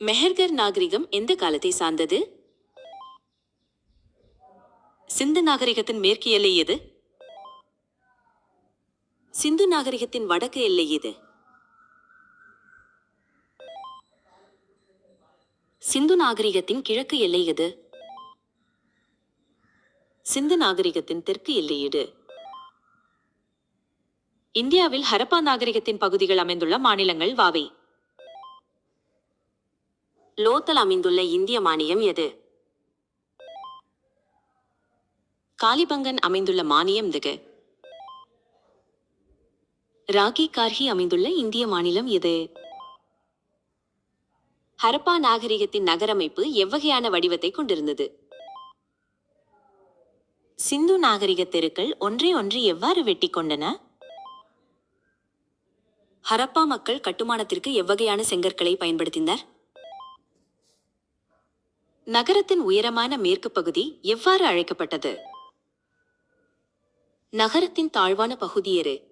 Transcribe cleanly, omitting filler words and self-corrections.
மெஹர்கர் நாகரிகம் எந்த காலத்தை சார்ந்தது? சிந்து நாகரிகத்தின் மேற்கு எல்லை எது? சிந்து நாகரிகத்தின் வடக்கு எல்லை எது? சிந்து நாகரிகத்தின் கிழக்கு எல்லை எது? சிந்து நாகரிகத்தின் தெற்கு எல்லை எது? இந்தியாவில் ஹரப்பா நாகரிகத்தின் பகுதிகள் அமைந்துள்ள மாநிலங்கள் வாவை. லோத்தல் அமைந்துள்ள இந்திய மாநிலம் எது? காலிபங்கன் அமைந்துள்ள மாநிலம் எது? ராகி கார்ஹி அமைந்துள்ள இந்திய மாநிலம் எது? ஹரப்பா நாகரிகத்தின் நகரமைப்பு எவ்வகையான வடிவத்தை கொண்டிருந்தது? சிந்து நாகரிக தெருக்கள் ஒன்றை ஒன்று எவ்வாறு வெட்டி கொண்டன? ஹரப்பா மக்கள் கட்டுமானத்திற்கு எவ்வகையான செங்கற்களை பயன்படுத்தினர்? நகரத்தின் உயரமான மேற்கு பகுதி எவ்வாறு அழைக்கப்பட்டது? நகரத்தின் தாழ்வான பகுதி எது?